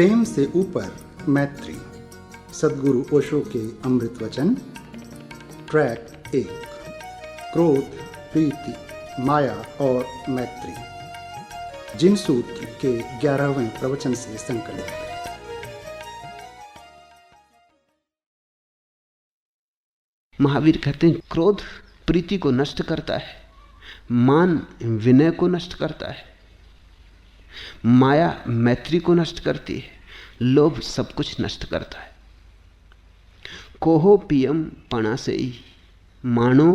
प्रेम से ऊपर मैत्री, सद्गुरु ओशो के अमृत वचन। ट्रैक 1, क्रोध, प्रीति, माया और मैत्री, जिन सूत्र के 11वें प्रवचन से संकलित। महावीर कहते हैं क्रोध प्रीति को नष्ट करता है, मान विनय को नष्ट करता है, माया मैत्री को नष्ट करती है, लोभ सब कुछ नष्ट करता है। कोहो पियम पणासेई मानो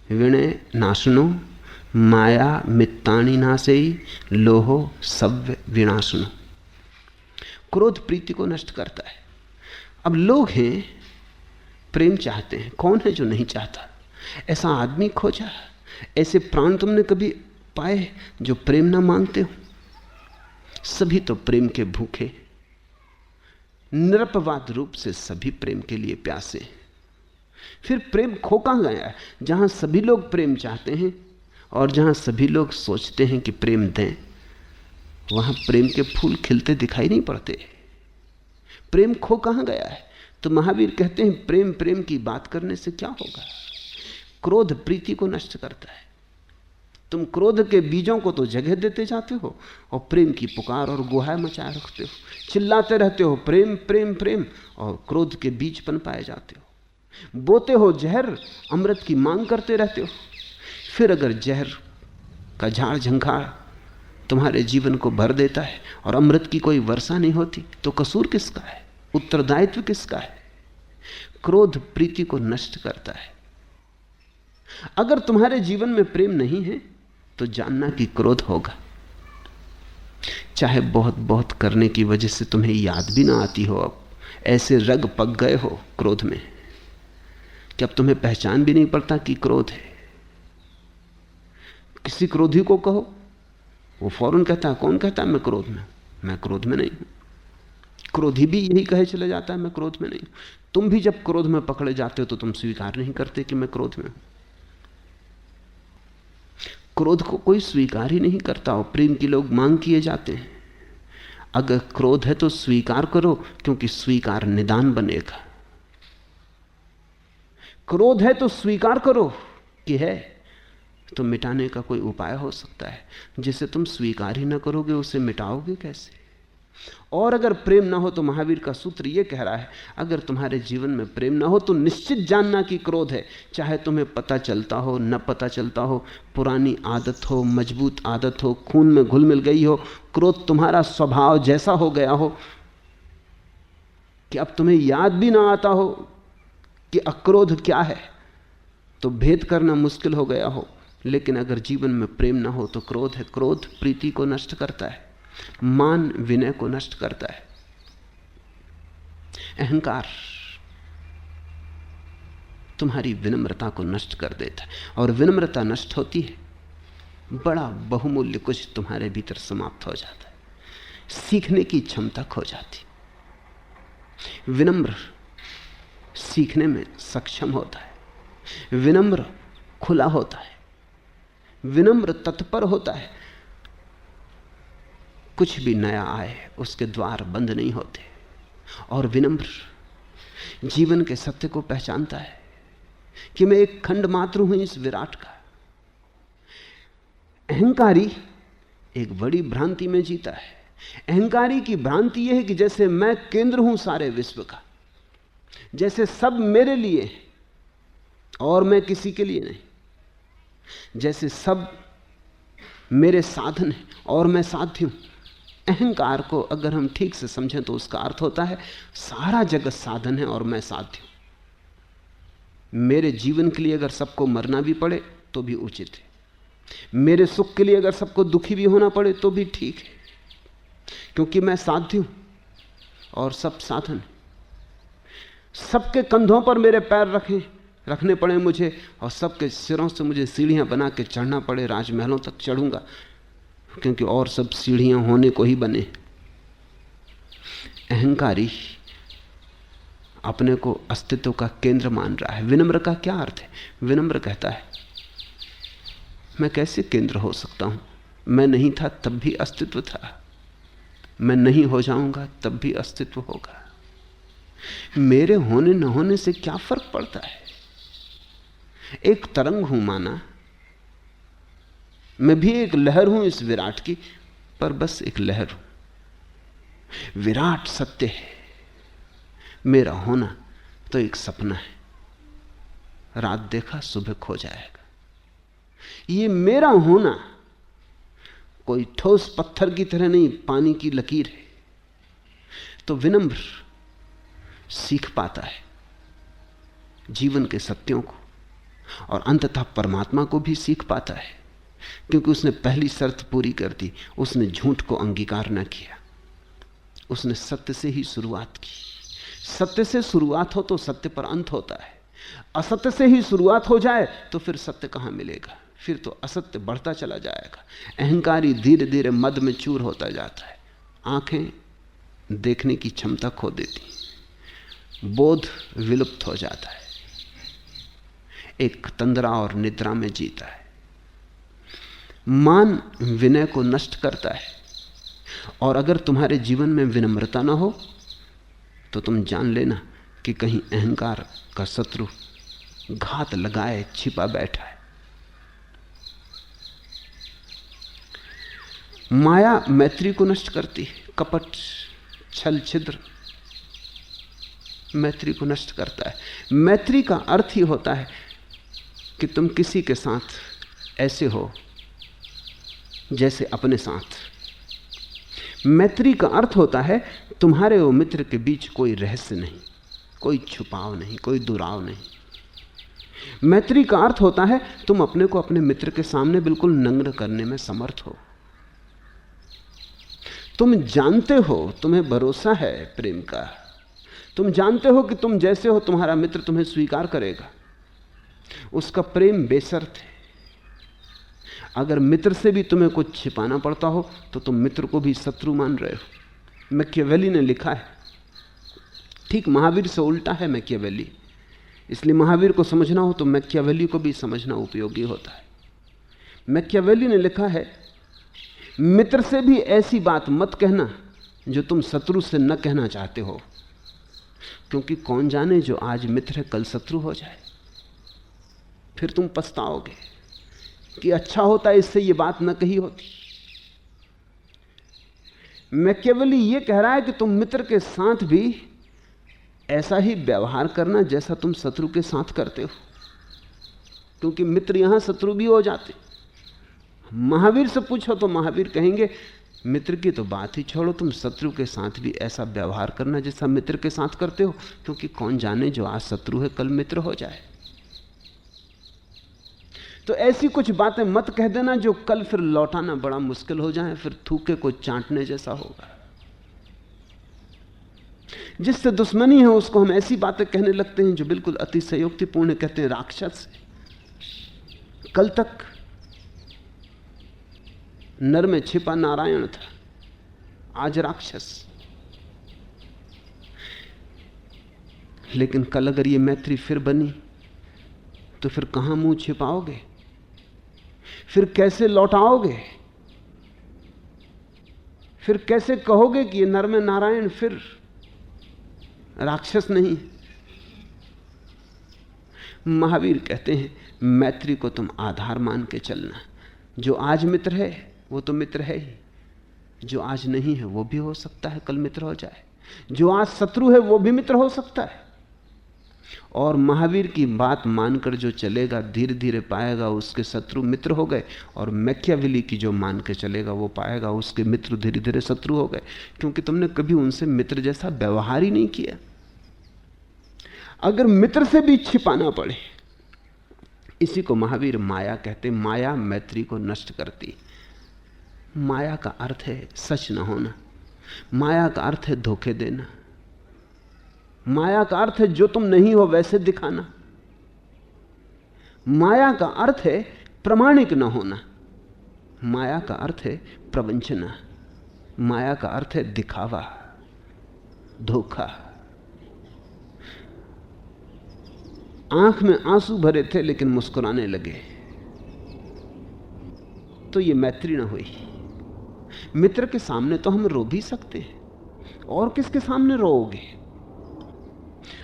विनय नाशनो माया मित्तानि नासेई लोहो सव्य विनाशनो। क्रोध प्रीति को नष्ट करता है। अब लोग हैं प्रेम चाहते हैं, कौन है जो नहीं चाहता? ऐसा आदमी खोजा, ऐसे प्राण तुमने कभी पाए जो प्रेम ना मांगते हो? सभी तो प्रेम के भूखे, निरपवाद रूप से सभी प्रेम के लिए प्यासे। फिर प्रेम खो कहां गया है? जहां सभी लोग प्रेम चाहते हैं और जहां सभी लोग सोचते हैं कि प्रेम दें, वहां प्रेम के फूल खिलते दिखाई नहीं पड़ते। प्रेम खो कहां गया है? तो महावीर कहते हैं प्रेम प्रेम की बात करने से क्या होगा? क्रोध प्रीति को नष्ट करता है। तुम क्रोध के बीजों को तो जगह देते जाते हो और प्रेम की पुकार और गुहार मचाए रखते हो, चिल्लाते रहते हो प्रेम प्रेम प्रेम, और क्रोध के बीज पनपाए जाते हो। बोते हो जहर, अमृत की मांग करते रहते हो। फिर अगर जहर का झाड़ झंखाड़ तुम्हारे जीवन को भर देता है और अमृत की कोई वर्षा नहीं होती, तो कसूर किसका है? उत्तरदायित्व किसका है? क्रोध प्रीति को नष्ट करता है। अगर तुम्हारे जीवन में प्रेम नहीं है तो जानना कि क्रोध होगा। चाहे बहुत बहुत करने की वजह से तुम्हें याद भी ना आती हो, अब ऐसे रग पक गए हो क्रोध में कि अब तुम्हें पहचान भी नहीं पड़ता कि क्रोध है। किसी क्रोधी को कहो, वो फौरन कहता है, कौन कहता है मैं क्रोध में? मैं क्रोध में नहीं हूं। क्रोधी भी यही कहे चले जाता है, मैं क्रोध में नहीं हूं। तुम भी जब क्रोध में पकड़े जाते हो तो तुम स्वीकार नहीं करते कि मैं क्रोध में हूं। क्रोध को कोई स्वीकार ही नहीं करता और प्रेम की लोग मांग किए जाते हैं। अगर क्रोध है तो स्वीकार करो, क्योंकि स्वीकार निदान बनेगा। क्रोध है तो स्वीकार करो कि है, तो मिटाने का कोई उपाय हो सकता है। जिसे तुम स्वीकार ही ना करोगे उसे मिटाओगे कैसे? और अगर प्रेम ना हो तो महावीर का सूत्र यह कह रहा है, अगर तुम्हारे जीवन में प्रेम ना हो तो निश्चित जानना कि क्रोध है। चाहे तुम्हें पता चलता हो न पता चलता हो, पुरानी आदत हो, मजबूत आदत हो, खून में घुल मिल गई हो, क्रोध तुम्हारा स्वभाव जैसा हो गया हो कि अब तुम्हें याद भी ना आता हो कि अक्रोध क्या है, तो भेद करना मुश्किल हो गया हो। लेकिन अगर जीवन में प्रेम ना हो तो क्रोध है। क्रोध प्रीति को नष्ट करता है, मान विनय को नष्ट करता है। अहंकार तुम्हारी विनम्रता को नष्ट कर देता है, और विनम्रता नष्ट होती है, बड़ा बहुमूल्य कुछ तुम्हारे भीतर समाप्त हो जाता है। सीखने की क्षमता खो जाती। विनम्र सीखने में सक्षम होता है, विनम्र खुला होता है, विनम्र तत्पर होता है। कुछ भी नया आए उसके द्वार बंद नहीं होते। और विनम्र जीवन के सत्य को पहचानता है कि मैं एक खंड मात्र हूं इस विराट का। अहंकारी एक बड़ी भ्रांति में जीता है। अहंकारी की भ्रांति यह है कि जैसे मैं केंद्र हूं सारे विश्व का, जैसे सब मेरे लिए और मैं किसी के लिए नहीं, जैसे सब मेरे साधन है और मैं साध्य हूं। अहंकार को अगर हम ठीक से समझें तो उसका अर्थ होता है सारा जगत साधन है और मैं साध्य हूं। मेरे जीवन के लिए अगर सबको मरना भी पड़े तो भी उचित है, मेरे सुख के लिए अगर सबको दुखी भी होना पड़े तो भी ठीक है, क्योंकि मैं साध्य हूं और सब साधन है। सबके कंधों पर मेरे पैर रखने पड़े मुझे, और सबके सिरों से मुझे सीढ़ियां बना के चढ़ना पड़े, राजमहलों तक चढ़ूंगा, क्योंकि और सब सीढ़ियां होने को ही बने। अहंकारी अपने को अस्तित्व का केंद्र मान रहा है। विनम्र का क्या अर्थ है? विनम्र कहता है मैं कैसे केंद्र हो सकता हूं? मैं नहीं था तब भी अस्तित्व था। मैं नहीं हो जाऊंगा तब भी अस्तित्व होगा। मेरे होने न होने से क्या फर्क पड़ता है? एक तरंग हूं माना, मैं भी एक लहर हूं इस विराट की, पर बस एक लहर हूं। विराट सत्य है, मेरा होना तो एक सपना है। रात देखा सुबह खो जाएगा। ये मेरा होना कोई ठोस पत्थर की तरह नहीं, पानी की लकीर है। तो विनम्र सीख पाता है जीवन के सत्यों को, और अंततः परमात्मा को भी सीख पाता है, क्योंकि उसने पहली शर्त पूरी कर दी। उसने झूठ को अंगीकार न किया, उसने सत्य से ही शुरुआत की। सत्य से शुरुआत हो तो सत्य पर अंत होता है। असत्य से ही शुरुआत हो जाए तो फिर सत्य कहां मिलेगा? फिर तो असत्य बढ़ता चला जाएगा। अहंकारी धीरे धीरे मद में चूर होता जाता है। आंखें देखने की क्षमता खो देती, बोध विलुप्त हो जाता है, एक तंद्रा और निद्रा में जीता है। मान विनय को नष्ट करता है, और अगर तुम्हारे जीवन में विनम्रता ना हो तो तुम जान लेना कि कहीं अहंकार का शत्रु घात लगाए छिपा बैठा है। माया मैत्री को नष्ट करती है। कपट, छल, छिद्र मैत्री को नष्ट करता है। मैत्री का अर्थ ही होता है कि तुम किसी के साथ ऐसे हो जैसे अपने साथ। मैत्री का अर्थ होता है तुम्हारे और मित्र के बीच कोई रहस्य नहीं, कोई छुपाव नहीं, कोई दुराव नहीं। मैत्री का अर्थ होता है तुम अपने को अपने मित्र के सामने बिल्कुल नग्न करने में समर्थ हो। तुम जानते हो, तुम्हें भरोसा है प्रेम का, तुम जानते हो कि तुम जैसे हो तुम्हारा मित्र तुम्हें स्वीकार करेगा। उसका प्रेम बेशर्त है। अगर मित्र से भी तुम्हें कुछ छिपाना पड़ता हो तो तुम मित्र को भी शत्रु मान रहे हो। मैकियावेली ने लिखा है, ठीक महावीर से उल्टा है मैकियावेली, इसलिए महावीर को समझना हो तो मैकियावेली को भी समझना उपयोगी होता है। मैकियावेली ने लिखा है, मित्र से भी ऐसी बात मत कहना जो तुम शत्रु से न कहना चाहते हो, क्योंकि कौन जाने जो आज मित्र है कल शत्रु हो जाए। फिर तुम पछताओगे कि अच्छा होता इससे ये बात न कही होती। मैकियावेली ये कह रहा है कि तुम मित्र के साथ भी ऐसा ही व्यवहार करना जैसा तुम शत्रु के साथ करते हो, क्योंकि मित्र यहां शत्रु भी हो जाते। महावीर से पूछो तो महावीर कहेंगे मित्र की तो बात ही छोड़ो, तुम शत्रु के साथ भी ऐसा व्यवहार करना जैसा मित्र के साथ करते हो, क्योंकि कौन जाने जो आज शत्रु है कल मित्र हो जाए। तो ऐसी कुछ बातें मत कह देना जो कल फिर लौटाना बड़ा मुश्किल हो जाए, फिर थूके को चाटने जैसा होगा। जिससे दुश्मनी है उसको हम ऐसी बातें कहने लगते हैं जो बिल्कुल अतिशयोक्तिपूर्ण, कहते हैं राक्षस। कल तक नर में छिपा नारायण था, आज राक्षस। लेकिन कल अगर ये मैत्री फिर बनी तो फिर कहां मुंह छिपाओगे? फिर कैसे लौटाओगे? फिर कैसे कहोगे कि ये नर में नारायण फिर राक्षस नहीं? महावीर कहते हैं मैत्री को तुम आधार मान के चलना। जो आज मित्र है वो तो मित्र है ही, जो आज नहीं है वो भी हो सकता है कल मित्र हो जाए, जो आज शत्रु है वो भी मित्र हो सकता है। और महावीर की बात मानकर जो चलेगा धीरे धीरे पाएगा उसके शत्रु मित्र हो गए, और मैकियावेली की जो मान के चलेगा वो पाएगा उसके मित्र धीरे धीरे शत्रु हो गए, क्योंकि तुमने कभी उनसे मित्र जैसा व्यवहार ही नहीं किया। अगर मित्र से भी छिपाना पड़े, इसी को महावीर माया कहते। माया मैत्री को नष्ट करती। माया का अर्थ है सच न होना, माया का अर्थ है धोखे देना, माया का अर्थ है जो तुम नहीं हो वैसे दिखाना, माया का अर्थ है प्रामाणिक न होना, माया का अर्थ है प्रवंचना, माया का अर्थ है दिखावा, धोखा। आंख में आंसू भरे थे लेकिन मुस्कुराने लगे, तो ये मैत्री न हुई। मित्र के सामने तो हम रो भी सकते हैं, और किसके सामने रोओगे?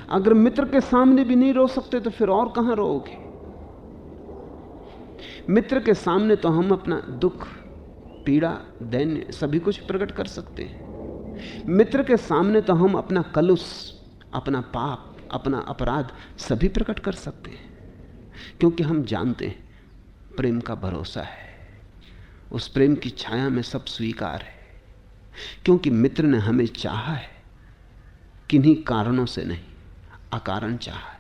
अगर मित्र के सामने भी नहीं रो सकते तो फिर और कहां रोओगे? मित्र के सामने तो हम अपना दुख, पीड़ा, दैन्य सभी कुछ प्रकट कर सकते हैं। मित्र के सामने तो हम अपना कलुष, अपना पाप, अपना अपराध सभी प्रकट कर सकते हैं, क्योंकि हम जानते हैं प्रेम का भरोसा है, उस प्रेम की छाया में सब स्वीकार है। क्योंकि मित्र ने हमें चाहा है, किन्हीं कारणों से नहीं, अकारण चाहा है,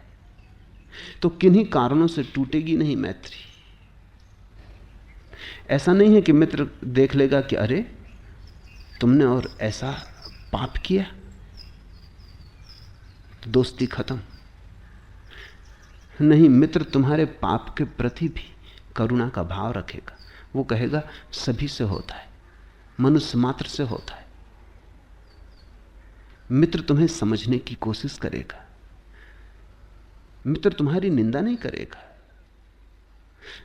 तो किन्हीं कारणों से टूटेगी नहीं मैत्री। ऐसा नहीं है कि मित्र देख लेगा कि अरे तुमने और ऐसा पाप किया, दोस्ती खत्म। नहीं, मित्र तुम्हारे पाप के प्रति भी करुणा का भाव रखेगा। वो कहेगा सभी से होता है, मनुष्य मात्र से होता है। मित्र तुम्हें समझने की कोशिश करेगा। मित्र तुम्हारी निंदा नहीं करेगा,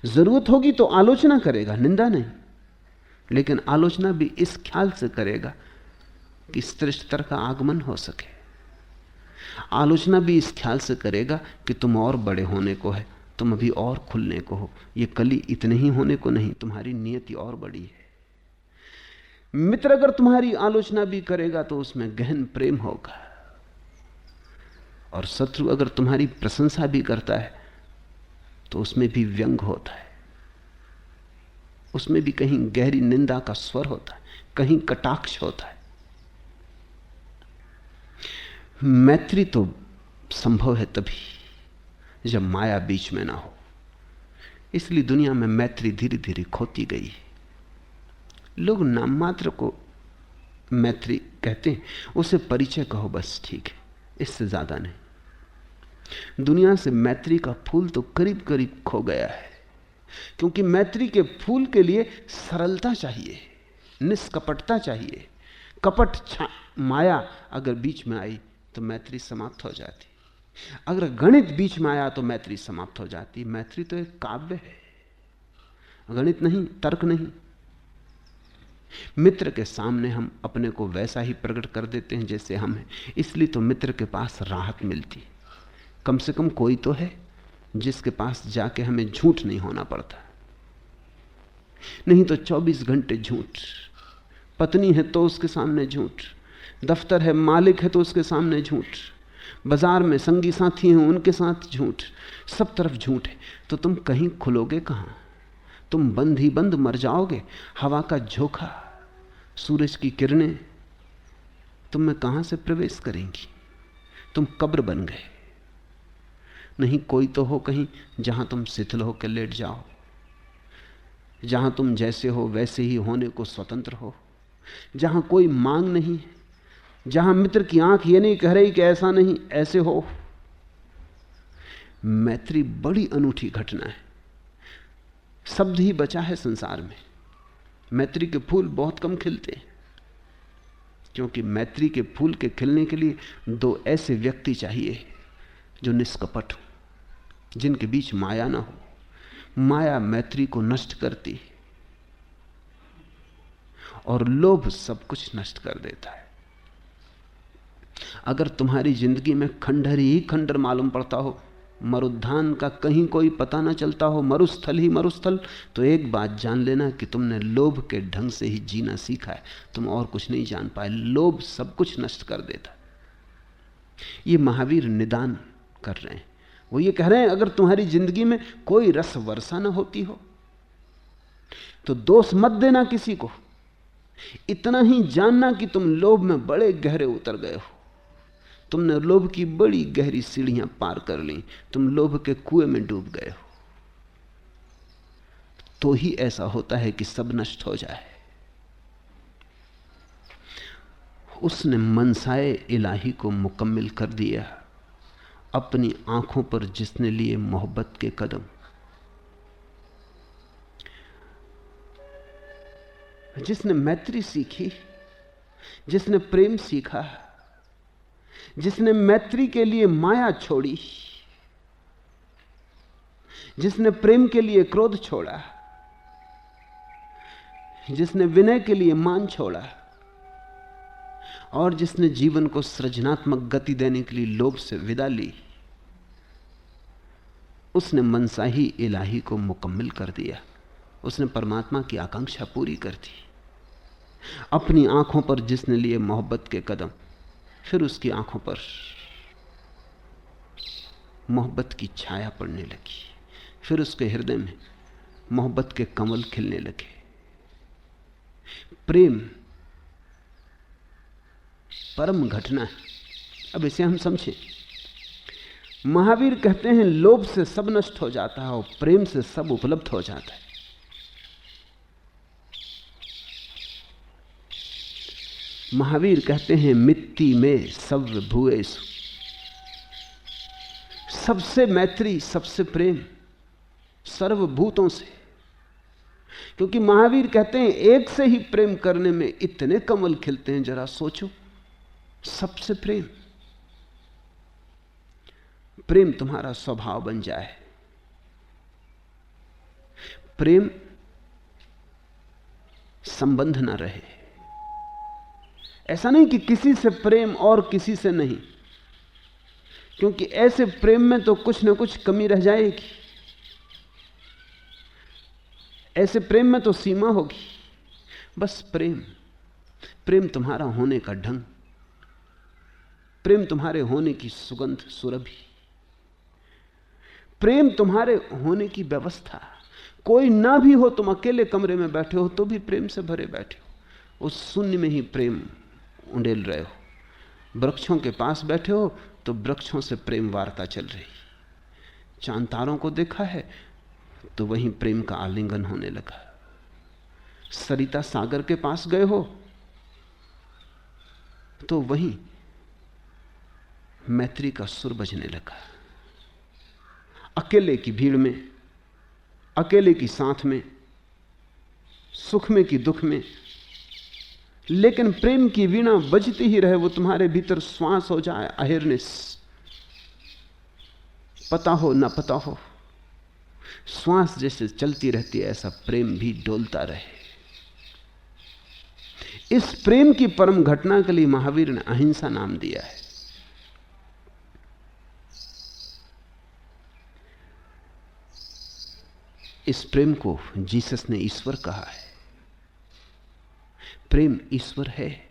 जरूरत होगी तो आलोचना करेगा, निंदा नहीं। लेकिन आलोचना भी इस ख्याल से करेगा कि श्रेष्ठतर का आगमन हो सके। आलोचना भी इस ख्याल से करेगा कि तुम और बड़े होने को है, तुम अभी और खुलने को हो, ये कली इतने ही होने को नहीं, तुम्हारी नियति और बड़ी है। मित्र अगर तुम्हारी आलोचना भी करेगा तो उसमें गहन प्रेम होगा, और शत्रु अगर तुम्हारी प्रशंसा भी करता है तो उसमें भी व्यंग होता है, उसमें भी कहीं गहरी निंदा का स्वर होता है, कहीं कटाक्ष होता है। मैत्री तो संभव है तभी जब माया बीच में ना हो। इसलिए दुनिया में मैत्री धीरे धीरे खोती गई है। लोग नाम मात्र को मैत्री कहते हैं, उसे परिचय कहो बस, ठीक है, इससे ज्यादा नहीं। दुनिया से मैत्री का फूल तो करीब करीब खो गया है, क्योंकि मैत्री के फूल के लिए सरलता चाहिए, निष्कपटता चाहिए। कपट माया अगर बीच में आई तो मैत्री समाप्त हो जाती। अगर गणित बीच में आया तो मैत्री समाप्त हो जाती। मैत्री तो एक काव्य है, गणित नहीं, तर्क नहीं। मित्र के सामने हम अपने को वैसा ही प्रकट कर देते हैं जैसे हम हैं। इसलिए तो मित्र के पास राहत मिलती। कम से कम कोई तो है जिसके पास जाके हमें झूठ नहीं होना पड़ता। नहीं तो 24 घंटे झूठ। पत्नी है तो उसके सामने झूठ, दफ्तर है, मालिक है तो उसके सामने झूठ, बाजार में संगी साथी हैं उनके साथ झूठ, सब तरफ झूठ है। तो तुम कहीं खुलोगे कहां? तुम बंद ही बंद मर जाओगे। हवा का झोंका, सूरज की किरणें तुम में कहां से प्रवेश करेंगी? तुम कब्र बन गए। नहीं, कोई तो हो कहीं जहां तुम शिथिल होकर लेट जाओ, जहां तुम जैसे हो वैसे ही होने को स्वतंत्र हो, जहां कोई मांग नहीं, जहां मित्र की आंख ये नहीं कह रही कि ऐसा नहीं ऐसे हो। मैत्री बड़ी अनूठी घटना है। शब्द ही बचा है संसार में। मैत्री के फूल बहुत कम खिलते हैं, क्योंकि मैत्री के फूल के खिलने के लिए दो ऐसे व्यक्ति चाहिए जो निष्कपट हो, जिनके बीच माया ना हो। माया मैत्री को नष्ट करती और लोभ सब कुछ नष्ट कर देता है। अगर तुम्हारी जिंदगी में खंडहर ही खंडहर मालूम पड़ता हो, मरुद्धान का कहीं कोई पता ना चलता हो, मरुस्थल ही मरुस्थल, तो एक बात जान लेना कि तुमने लोभ के ढंग से ही जीना सीखा है, तुम और कुछ नहीं जान पाए। लोभ सब कुछ नष्ट कर देता। ये महावीर निदान कर रहे हैं। वो ये कह रहे हैं अगर तुम्हारी जिंदगी में कोई रस वर्षा ना होती हो तो दोष मत देना किसी को। इतना ही जानना कि तुम लोभ में बड़े गहरे उतर गए हो, तुमने लोभ की बड़ी गहरी सीढ़ियां पार कर ली, तुम लोभ के कुएं में डूब गए हो। तो ही ऐसा होता है कि सब नष्ट हो जाए। उसने मनसाए इलाही को मुकम्मिल कर दिया अपनी आंखों पर जिसने लिए मोहब्बत के कदम। जिसने मैत्री सीखी, जिसने प्रेम सीखा, जिसने मैत्री के लिए माया छोड़ी, जिसने प्रेम के लिए क्रोध छोड़ा, जिसने विनय के लिए मान छोड़ा और जिसने जीवन को सृजनात्मक गति देने के लिए लोभ से विदा ली, उसने मनसाही इलाही को मुकम्मल कर दिया। उसने परमात्मा की आकांक्षा पूरी कर दी। अपनी आंखों पर जिसने लिए मोहब्बत के कदम, फिर उसकी आंखों पर मोहब्बत की छाया पड़ने लगी, फिर उसके हृदय में मोहब्बत के कमल खिलने लगे। प्रेम परम घटना है। अब इसे हम समझें। महावीर कहते हैं लोभ से सब नष्ट हो जाता है और प्रेम से सब उपलब्ध हो जाता है। महावीर कहते हैं मित्ति में सव्य भूएषु, सबसे मैत्री, सबसे प्रेम सर्वभूतों से। क्योंकि महावीर कहते हैं एक से ही प्रेम करने में इतने कमल खिलते हैं, जरा सोचो। सबसे प्रेम, प्रेम तुम्हारा स्वभाव बन जाए। प्रेम संबंध ना रहे। ऐसा नहीं कि किसी से प्रेम और किसी से नहीं, क्योंकि ऐसे प्रेम में तो कुछ ना कुछ कमी रह जाएगी। ऐसे प्रेम में तो सीमा होगी। बस प्रेम, प्रेम तुम्हारा होने का ढंग, प्रेम तुम्हारे होने की सुगंध सुरभि, प्रेम तुम्हारे होने की व्यवस्था। कोई ना भी हो, तुम अकेले कमरे में बैठे हो तो भी प्रेम से भरे बैठे हो। उस शून्य में ही प्रेम उंडेल रहे हो। वृक्षों के पास बैठे हो तो वृक्षों से प्रेम वार्ता चल रही। चांद तारों को देखा है तो वहीं प्रेम का आलिंगन होने लगा। सरिता सागर के पास गए हो तो वहीं मैत्री का सुर बजने लगा। अकेले की भीड़ में, अकेले की साथ में, सुख में कि दुख में, लेकिन प्रेम की वीणा बजती ही रहे। वो तुम्हारे भीतर श्वास हो जाए, अहिर्निश, पता हो ना पता हो, श्वास जैसे चलती रहती है, ऐसा प्रेम भी डोलता रहे। इस प्रेम की परम घटना के लिए महावीर ने अहिंसा नाम दिया है। इस प्रेम को जीसस ने ईश्वर कहा है। प्रेम ईश्वर है।